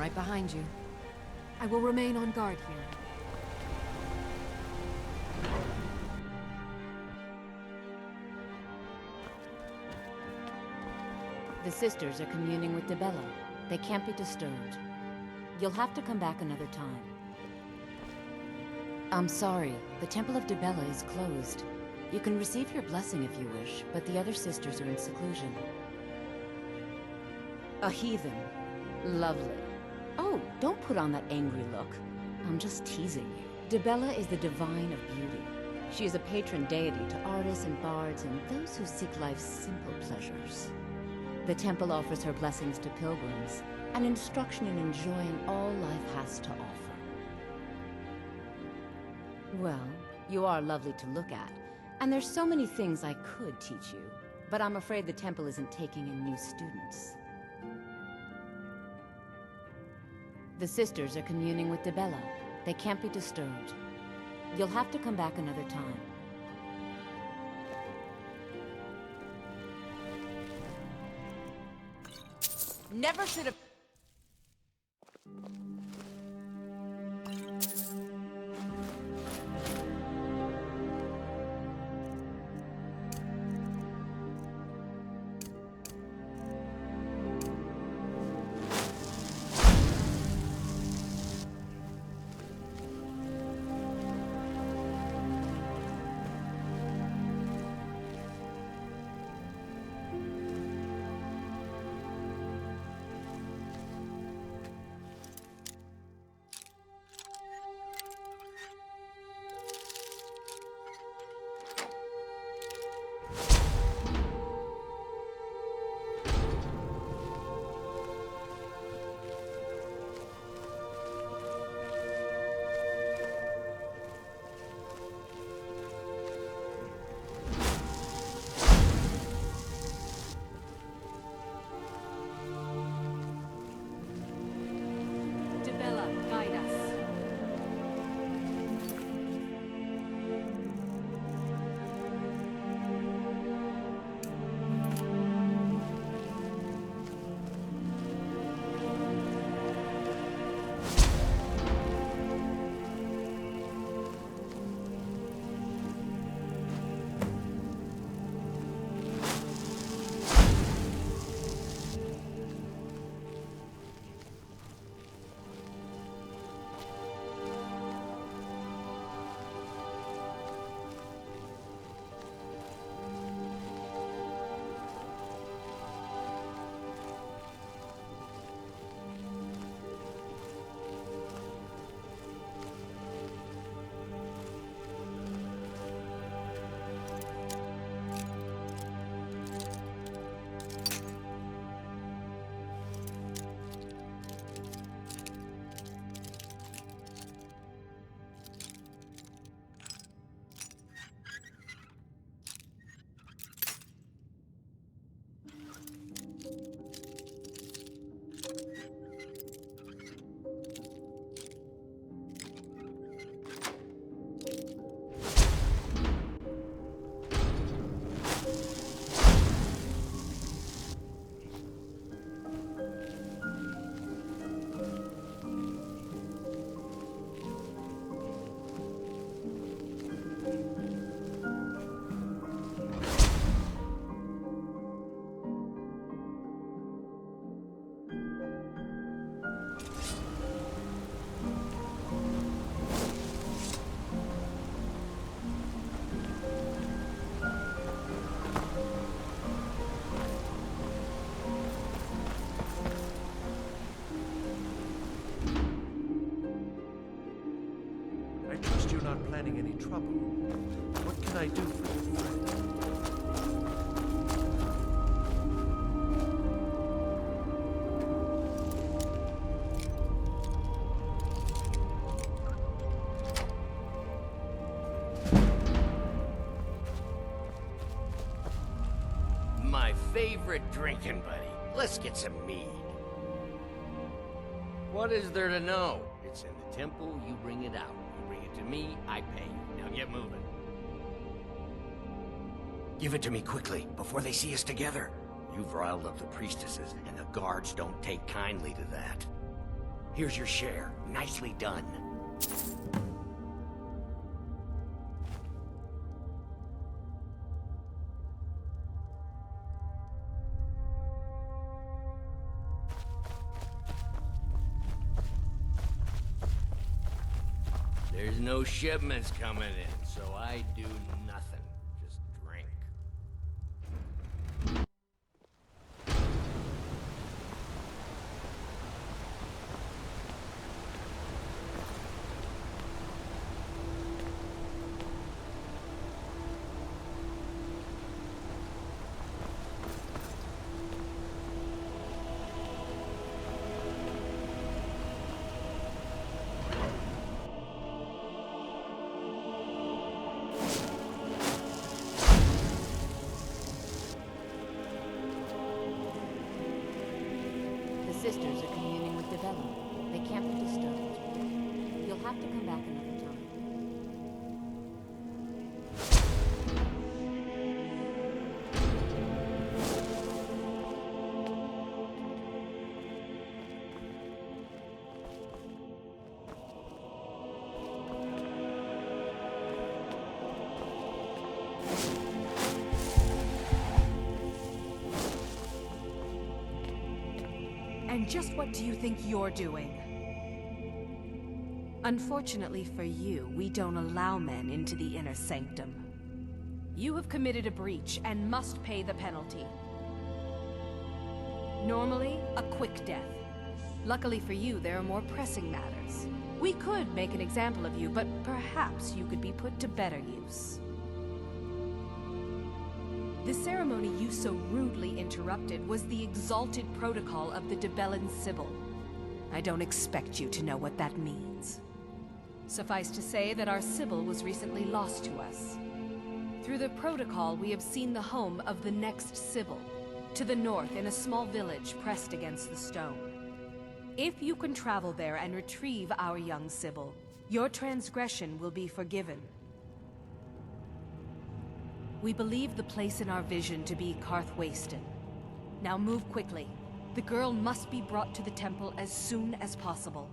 right behind you. I will remain on guard here. The sisters are communing with Dibella. They can't be disturbed. You'll have to come back another time. I'm sorry, the Temple of Dibella is closed. You can receive your blessing if you wish, but the other sisters are in seclusion. A heathen. Lovely. Oh, don't put on that angry look. I'm just teasing you. Dibella is the divine of beauty. She is a patron deity to artists and bards and those who seek life's simple pleasures. The temple offers her blessings to pilgrims, and instruction in enjoying all life has to offer. Well, you are lovely to look at, and there's so many things I could teach you, but I'm afraid the temple isn't taking in new students. The sisters are communing with Dibella. They can't be disturbed. You'll have to come back another time. Never should have... Planning any trouble. What can I do for you, friend? My favorite drinking buddy. Let's get some mead. What is there to know? It's in the temple, you bring it out. To me, I pay you. Now get moving. Give it to me quickly, before they see us together. You've riled up the priestesses, and the guards don't take kindly to that. Here's your share. Nicely done. There's no shipments coming in, so I do nothing. Just drink. The sisters are communing with Dibella. They can't be disturbed. You'll have to come back another time. And just what do you think you're doing? Unfortunately for you, we don't allow men into the inner sanctum. You have committed a breach and must pay the penalty. Normally, a quick death. Luckily for you, there are more pressing matters. We could make an example of you, but perhaps you could be put to better use. The ceremony you so rudely interrupted was the exalted protocol of the Dibellan Sibyl. I don't expect you to know what that means. Suffice to say that our Sibyl was recently lost to us. Through the protocol, we have seen the home of the next Sibyl, to the north in a small village pressed against the stone. If you can travel there and retrieve our young Sibyl, your transgression will be forgiven. We believe the place in our vision to be Karthwasten. Now move quickly. The girl must be brought to the temple as soon as possible.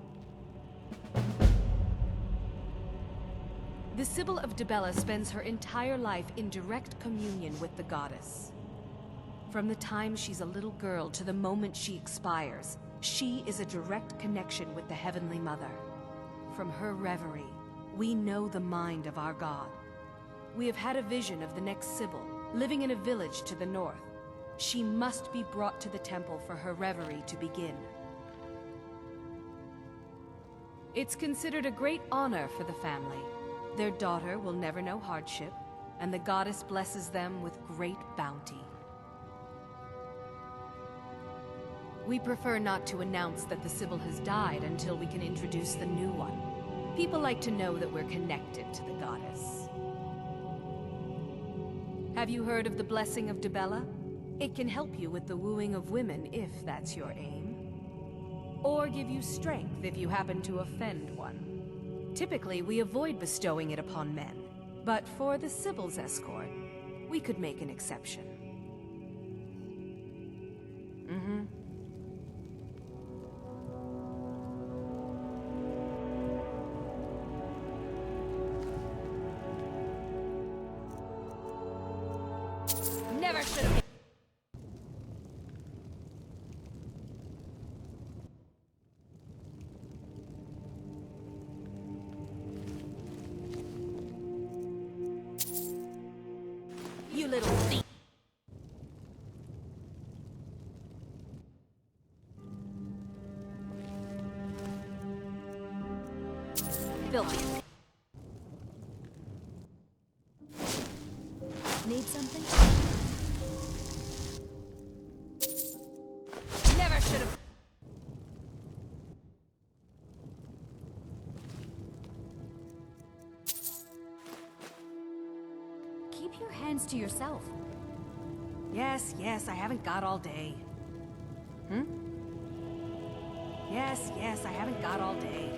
The Sibyl of Dibella spends her entire life in direct communion with the goddess. From the time she's a little girl to the moment she expires, she is a direct connection with the Heavenly Mother. From her reverie, we know the mind of our god. We have had a vision of the next Sibyl, living in a village to the north. She must be brought to the temple for her reverie to begin. It's considered a great honor for the family. Their daughter will never know hardship, and the goddess blesses them with great bounty. We prefer not to announce that the Sibyl has died until we can introduce the new one. People like to know that we're connected to the goddess. Have you heard of the blessing of Dibella? It can help you with the wooing of women if that's your aim. Or give you strength if you happen to offend one. Typically, we avoid bestowing it upon men, but for the Sibyl's escort, we could make an exception. Never should have. You little thief. Filthy. Need something? Never should have. Keep your hands to yourself. Yes, I haven't got all day. Yes, I haven't got all day.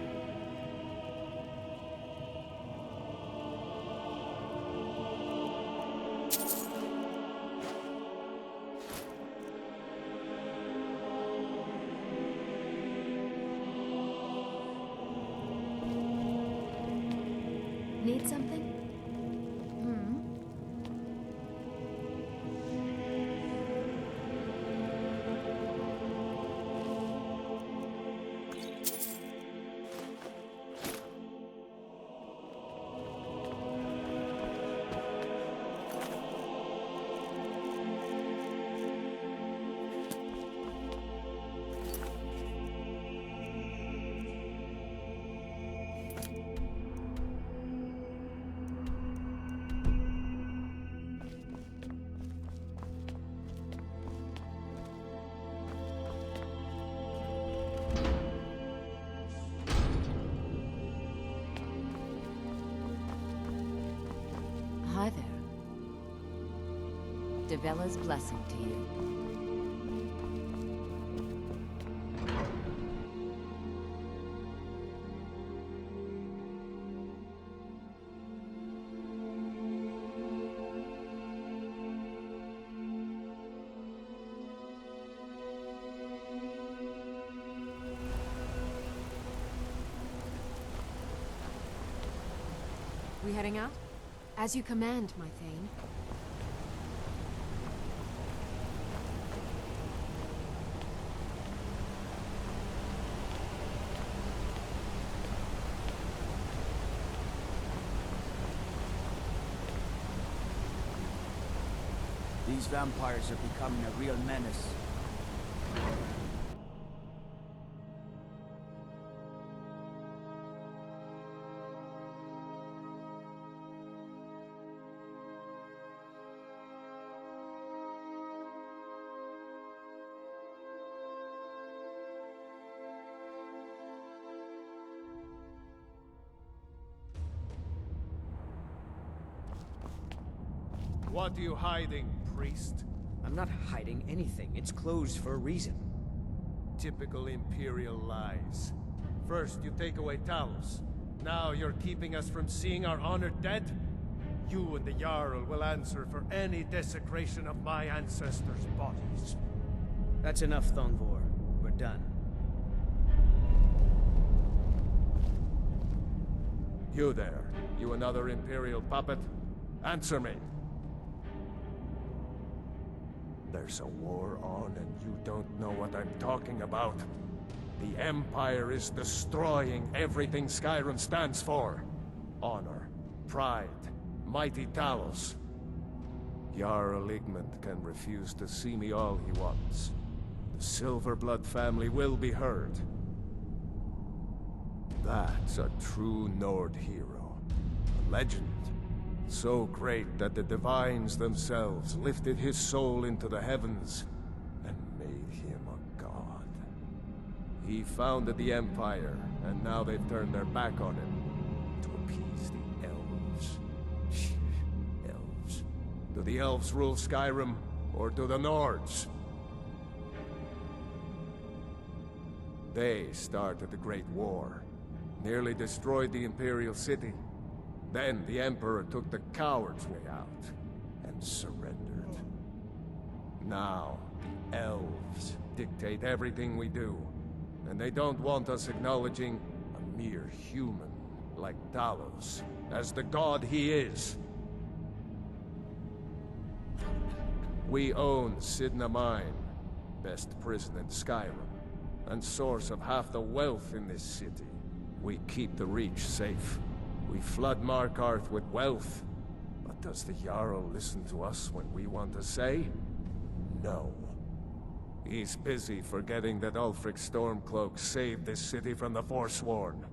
Dibella's blessing to you. We heading out? As you command, my Thane. These vampires are becoming a real menace. What are you hiding, priest? I'm not hiding anything. It's closed for a reason. Typical Imperial lies. First, you take away Talos. Now you're keeping us from seeing our honored dead? You and the Jarl will answer for any desecration of my ancestors' bodies. That's enough, Thongvor. We're done. You there. You another Imperial puppet? Answer me. There's a war on and you don't know what I'm talking about. The Empire is destroying everything Skyrim stands for. Honor, pride, mighty Talos. Jarl Igmund can refuse to see me all he wants. The Silver-Blood family will be heard. That's a true Nord hero. A legend. So great that the Divines themselves lifted his soul into the heavens and made him a god. He founded the Empire, and now they've turned their back on him to appease the elves. Elves. Do the elves rule Skyrim, or do the Nords? They started the Great War, nearly destroyed the Imperial City. Then the Emperor took the coward's way out and surrendered. Now, the elves dictate everything we do, and they don't want us acknowledging a mere human like Talos as the god he is. We own Sidna Mine, best prison in Skyrim, and source of half the wealth in this city. We keep the Reach safe. We flood Markarth with wealth. But does the Jarl listen to us when we want to say? No. He's busy forgetting that Ulfric Stormcloak saved this city from the Forsworn.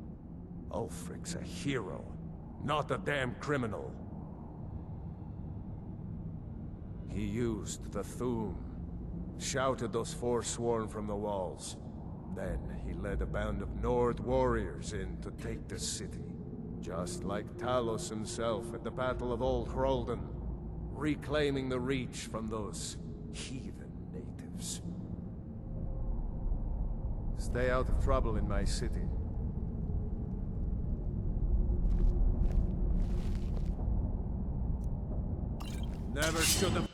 Ulfric's a hero, not a damn criminal. He used the Thu'um, shouted those Forsworn from the walls. Then he led a band of Nord warriors in to take the city. Just like Talos himself at the Battle of Old Hroldan, reclaiming the Reach from those heathen natives. Stay out of trouble in my city. Never should have.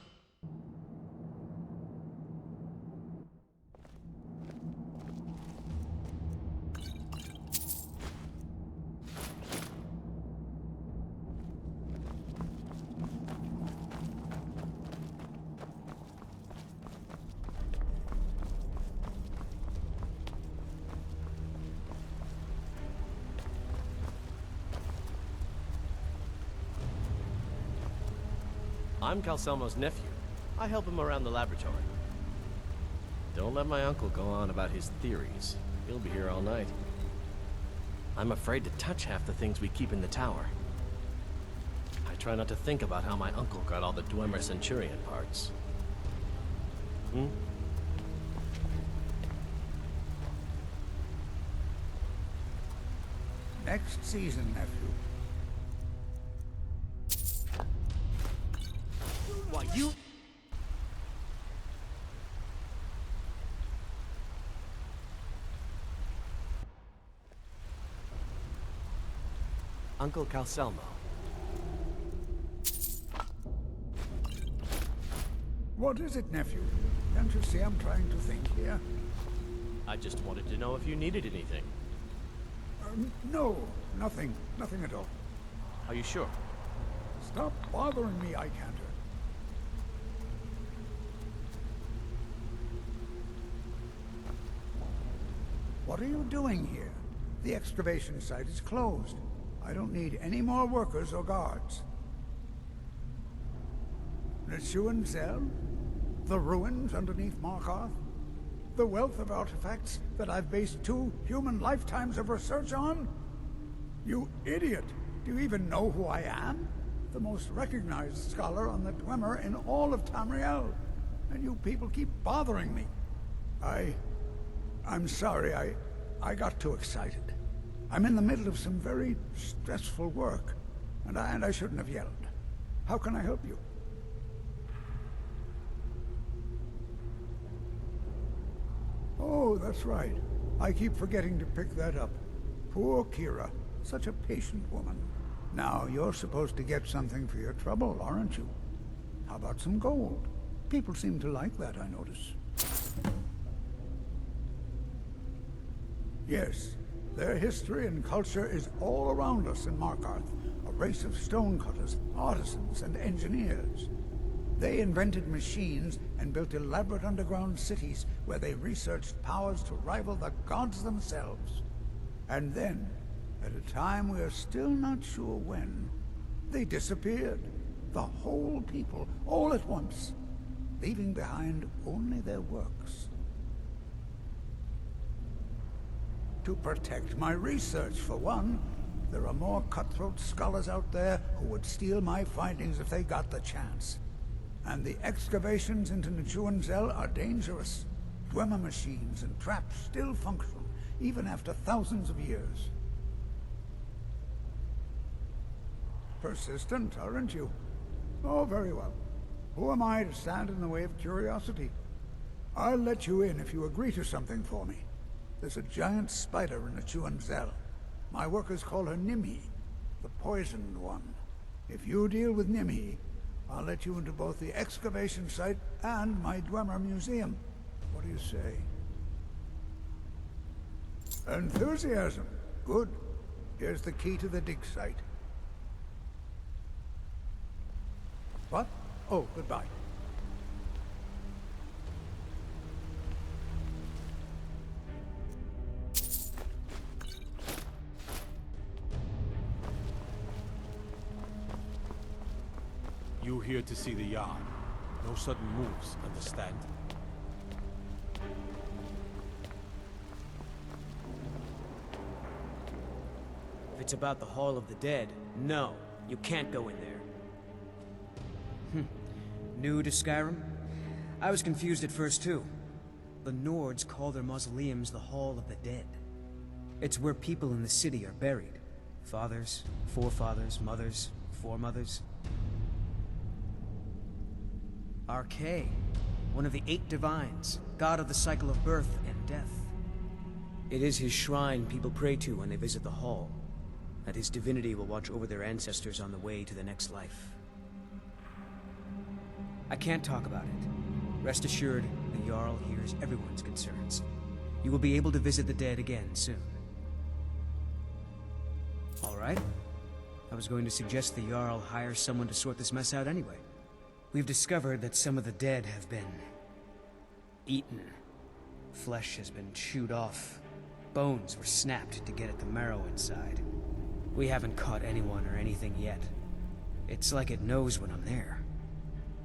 I'm Calcelmo's nephew. I help him around the laboratory. Don't let my uncle go on about his theories. He'll be here all night. I'm afraid to touch half the things we keep in the tower. I try not to think about how my uncle got all the Dwemer Centurion parts. Next season, nephew. Why, you... Uncle Calcelmo. What is it, nephew? Can't you see I'm trying to think here? I just wanted to know if you needed anything. No, nothing. Nothing at all. Are you sure? Stop bothering me, Aicantar. What are you doing here? The excavation site is closed. I don't need any more workers or guards. Neshuan Zell? The ruins underneath Markarth? The wealth of artifacts that I've based 2 human lifetimes of research on? You idiot! Do you even know who I am? The most recognized scholar on the Dwemer in all of Tamriel. And you people keep bothering me. I'm sorry, I got too excited. I'm in the middle of some very stressful work, and I shouldn't have yelled. How can I help you? Oh, that's right. I keep forgetting to pick that up. Poor Kira. Such a patient woman. Now, you're supposed to get something for your trouble, aren't you? How about some gold? People seem to like that, I notice. Yes, their history and culture is all around us in Markarth. A race of stonecutters, artisans, and engineers. They invented machines and built elaborate underground cities where they researched powers to rival the gods themselves. And then, at a time we are still not sure when, they disappeared. The whole people, all at once, leaving behind only their works. To protect my research, for one. There are more cutthroat scholars out there who would steal my findings if they got the chance. And the excavations into Neshuan Zell are dangerous. Dwemer machines and traps still function, even after thousands of years. Persistent, aren't you? Oh, very well. Who am I to stand in the way of curiosity? I'll let you in if you agree to something for me. There's a giant spider in Neshuan Zell. My workers call her Nimi, the poisoned one. If you deal with Nimi, I'll let you into both the excavation site and my Dwemer museum. What do you say? Enthusiasm. Good. Here's the key to the dig site. What? Oh, goodbye. You here to see the yard. No sudden moves, understand? If it's about the Hall of the Dead, no, you can't go in there. New to Skyrim? I was confused at first too. The Nords call their mausoleums the Hall of the Dead. It's where people in the city are buried. Fathers, forefathers, mothers, foremothers. Arche, one of the 8 divines, god of the cycle of birth and death. It is his shrine people pray to when they visit the hall, that his divinity will watch over their ancestors on the way to the next life. I can't talk about it. Rest assured, the Jarl hears everyone's concerns. You will be able to visit the dead again soon. All right. I was going to suggest the Jarl hire someone to sort this mess out anyway. We've discovered that some of the dead have been eaten. Flesh has been chewed off. Bones were snapped to get at the marrow inside. We haven't caught anyone or anything yet. It's like it knows when I'm there.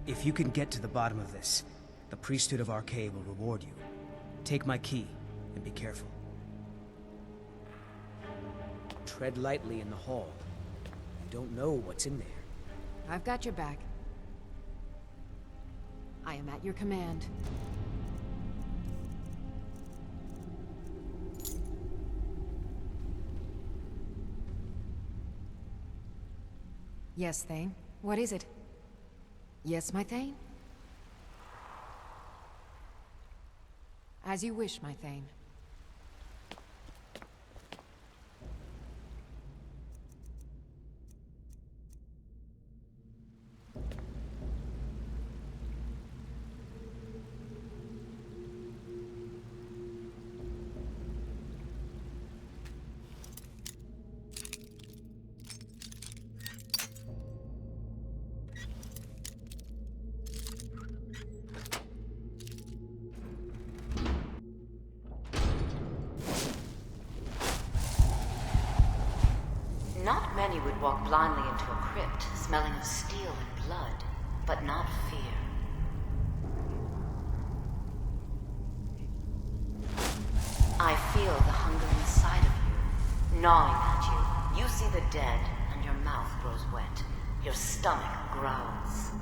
If you can get to the bottom of this, the priesthood of Arche will reward you. Take my key, and be careful. Tread lightly in the hall. You don't know what's in there. I've got your back. I am at your command. Yes, Thane. What is it? Yes, my Thane? As you wish, my Thane. you would walk blindly into a crypt, smelling of steel and blood, but not fear. I feel the hunger inside of you, gnawing at you. You see the dead, and your mouth grows wet. Your stomach growls.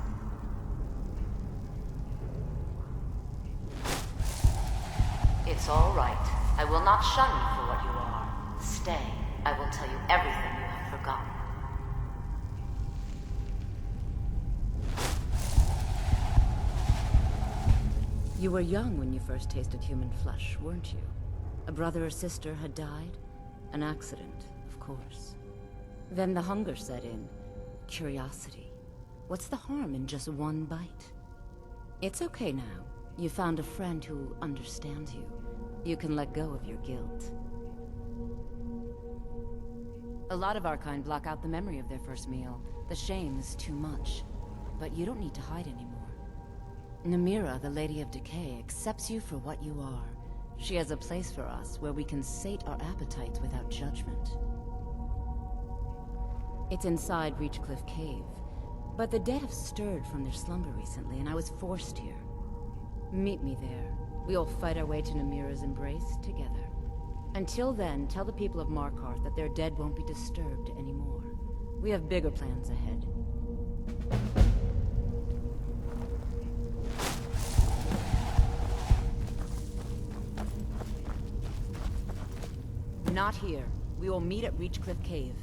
It's all right. I will not shun you for what you are. Stay. I will tell you everything you have forgotten. You were young when you first tasted human flesh, weren't you? A brother or sister had died? An accident, of course. Then the hunger set in. Curiosity. What's the harm in just one bite? It's okay now. You found a friend who understands you. You can let go of your guilt. A lot of our kind block out the memory of their first meal. The shame is too much. But you don't need to hide anymore. Namira, the Lady of Decay, accepts you for what you are. She has a place for us where we can sate our appetites without judgment. It's inside Reachcliff Cave. But the dead have stirred from their slumber recently, and I was forced here. Meet me there. We'll fight our way to Namira's embrace together. Until then, tell the people of Markarth that their dead won't be disturbed anymore. We have bigger plans ahead. Not here. We will meet at Reachcliff Cave.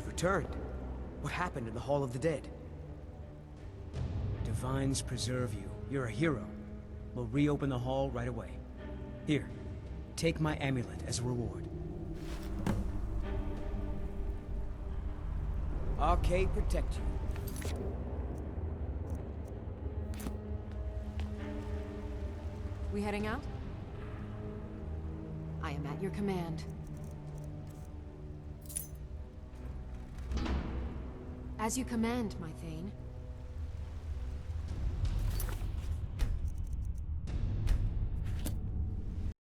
Returned. What happened in the Hall of the Dead? Divines preserve you. You're a hero. We'll reopen the hall right away. Here, take my amulet as a reward. Arcade protect you. We heading out? I am at your command. As you command, my Thane.